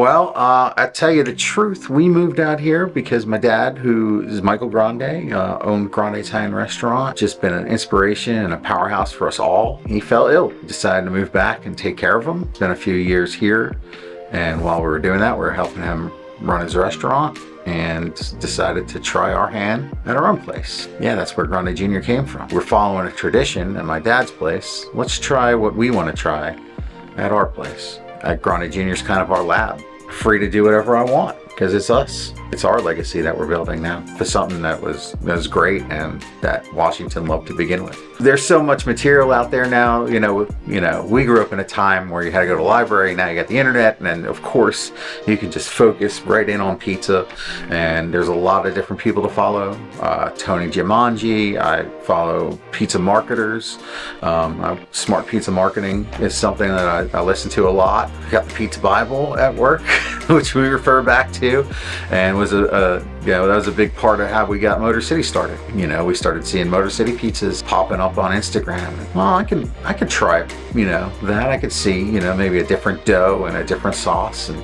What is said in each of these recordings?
Well, I tell you the truth, we moved out here because my dad, who is Michael Grande, owned Grande Italian Restaurant, just been an inspiration and a powerhouse for us all. He fell ill, decided to move back and take care of him. Spent a few years here, and while we were doing that, we were helping him run his restaurant and decided to try our hand at our own place. Yeah, that's where Grande Jr. came from. We're following a tradition at my dad's place. Let's try what we want to try at our place. At Grande Jr. is kind of our lab. Free to do whatever I want because it's us. It's our legacy that we're building now for something that was great and that Washington loved to begin with. There's so much material out there now. You know, we grew up in a time where you had to go to the library. Now you got the internet, and then of course you can just focus right in on pizza. And there's a lot of different people to follow. Tony Giamangi. I follow pizza marketers. Smart pizza marketing is something that I listen to a lot. We got the Pizza Bible at work, which we refer back to, and was that was a big part of how we got Motor City started. You know, we started seeing Motor City pizzas popping up on Instagram. Well, I could try, that. I could see, maybe a different dough and a different sauce and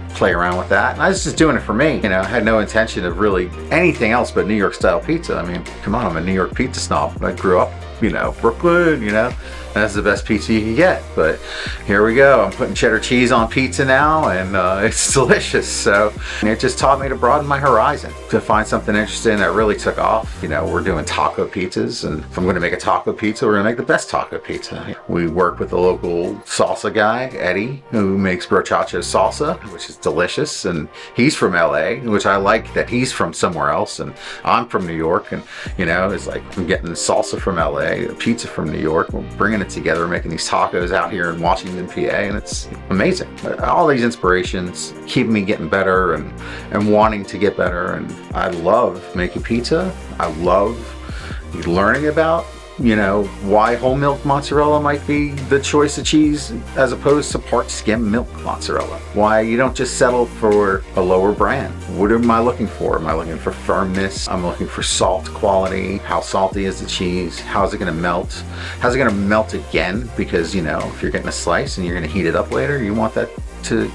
play around with that. And I was just doing it for me. I had no intention of really anything else but New York style pizza. I mean, come on, I'm a New York pizza snob. I grew up, Brooklyn, that's the best pizza you can get. But here we go. I'm putting cheddar cheese on pizza now, and it's delicious. So it just taught me to broaden my horizon, to find something interesting that really took off. We're doing taco pizzas, and if I'm going to make a taco pizza, we're going to make the best taco pizza. We work with a local salsa guy, Eddie, who makes brochacho salsa, which is delicious, and he's from LA, which I like that he's from somewhere else, and I'm from New York, and it's like I'm getting salsa from LA, pizza from New York, we're bringing it together, making these tacos out here in Washington, PA, and it's amazing. All these inspirations keep me getting better and wanting to get better, and I love making pizza. I love learning about why whole milk mozzarella might be the choice of cheese as opposed to part skim milk mozzarella. Why you don't just settle for a lower brand. What am I looking for? Am I looking for firmness? I'm looking for salt quality. How salty is the cheese? How's it going to melt? How's it going to melt again? Because if you're getting a slice and you're going to heat it up later, you want that to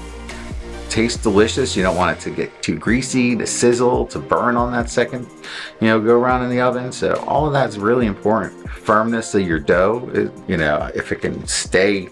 taste delicious. You don't want it to get too greasy, to sizzle, to burn on that second, go around in the oven. So all of that's really important. Firmness of your dough is, if it can stay,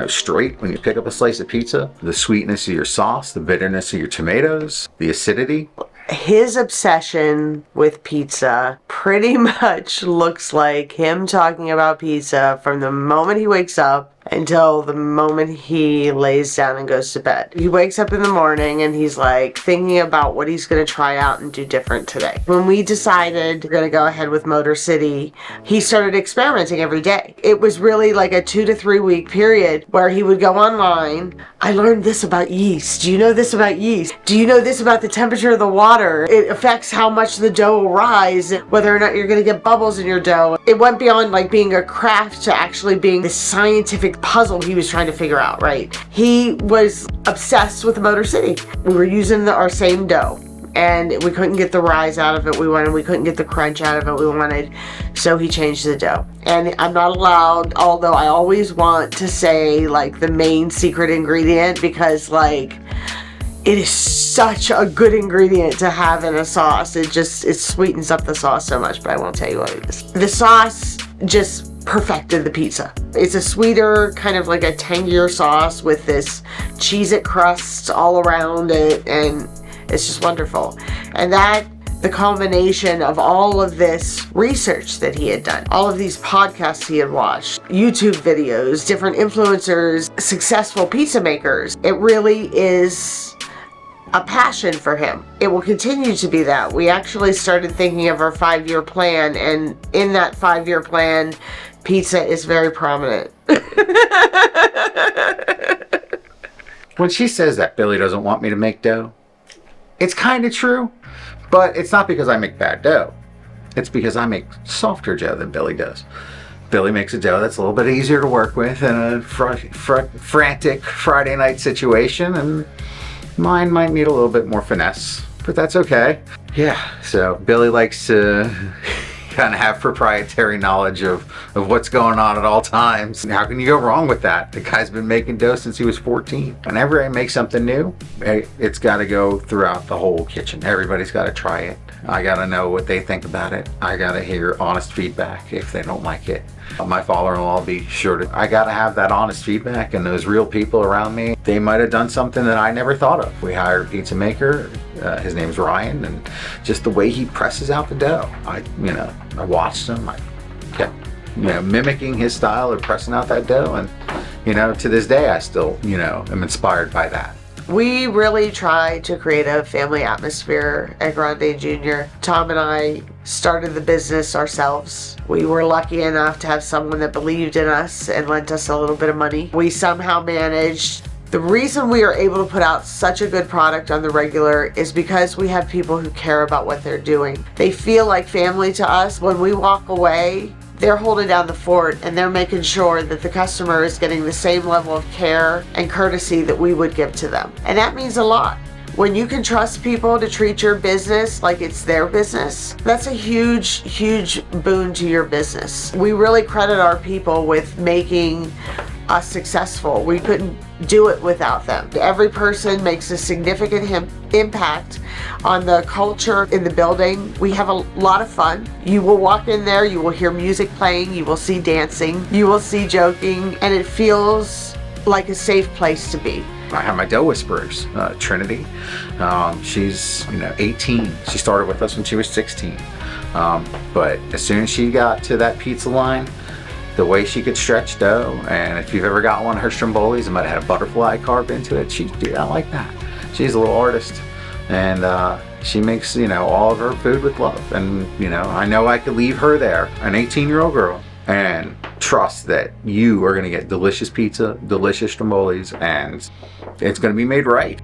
straight when you pick up a slice of pizza. The sweetness of your sauce, the bitterness of your tomatoes, the acidity. His obsession with pizza pretty much looks like him talking about pizza from the moment he wakes up until the moment he lays down and goes to bed. He wakes up in the morning and he's like thinking about what he's going to try out and do different today. When we decided we're going to go ahead with Motor City, he started experimenting every day. It was really like a 2 to 3 week period where he would go online. I learned this about yeast. Do you know this about yeast? Do you know this about the temperature of the water? It affects how much the dough will rise, whether or not you're going to get bubbles in your dough. It went beyond like being a craft to actually being this scientific puzzle he was trying to figure out, right? He was obsessed with the Motor City. We were using our same dough, and we couldn't get the rise out of it we couldn't get the crunch out of it we wanted, so he changed the dough. And I'm not allowed, although I always want to say like the main secret ingredient, because like it is such a good ingredient to have in a sauce. It sweetens up the sauce so much, but I won't tell you what it is. The sauce just perfected the pizza. It's a sweeter, kind of like a tangier sauce with this Cheez-It crust all around it, and it's just wonderful. And the culmination of all of this research that he had done, all of these podcasts he had watched, YouTube videos, different influencers, successful pizza makers, it really is a passion for him. It will continue to be that. We actually started thinking of our 5-year plan, and in that 5-year plan, pizza is very prominent. When she says that Billy doesn't want me to make dough, it's kind of true, but it's not because I make bad dough. It's because I make softer dough than Billy does. Billy makes a dough that's a little bit easier to work with in a frantic Friday night situation, and mine might need a little bit more finesse, but that's okay. Yeah, so Billy likes to kind of have proprietary knowledge of what's going on at all times. How can you go wrong with that? The guy's been making dough since he was 14. Whenever I make something new, it's got to go throughout the whole kitchen. Everybody's got to try it. I got to know what they think about it. I got to hear honest feedback if they don't like it. My father-in-law will be sure to, I got to have that honest feedback, and those real people around me, they might have done something that I never thought of. We hired a pizza maker. His name's Ryan, and just the way he presses out the dough, I watched him. I kept, mimicking his style of pressing out that dough, and to this day, I still, am inspired by that. We really try to create a family atmosphere at Grande Jr. Tom and I started the business ourselves. We were lucky enough to have someone that believed in us and lent us a little bit of money. We somehow managed. The reason we are able to put out such a good product on the regular is because we have people who care about what they're doing. They feel like family to us. When we walk away, they're holding down the fort, and they're making sure that the customer is getting the same level of care and courtesy that we would give to them. And that means a lot. When you can trust people to treat your business like it's their business, that's a huge, huge boon to your business. We really credit our people with making us successful. We couldn't do it without them. Every person makes a significant impact on the culture in the building. We have a lot of fun. You will walk in there, you will hear music playing, you will see dancing, you will see joking, and it feels like a safe place to be. I have my dough whisperers, Trinity. She's 18. She started with us when she was 16. But as soon as she got to that pizza line, the way she could stretch dough, and if you've ever got one of her strombolis, it might have had a butterfly carved into it. She'd do that like that. She's a little artist, and she makes all of her food with love. And I know I could leave her there, an 18-year-old girl, and trust that you are going to get delicious pizza, delicious strombolis, and it's going to be made right.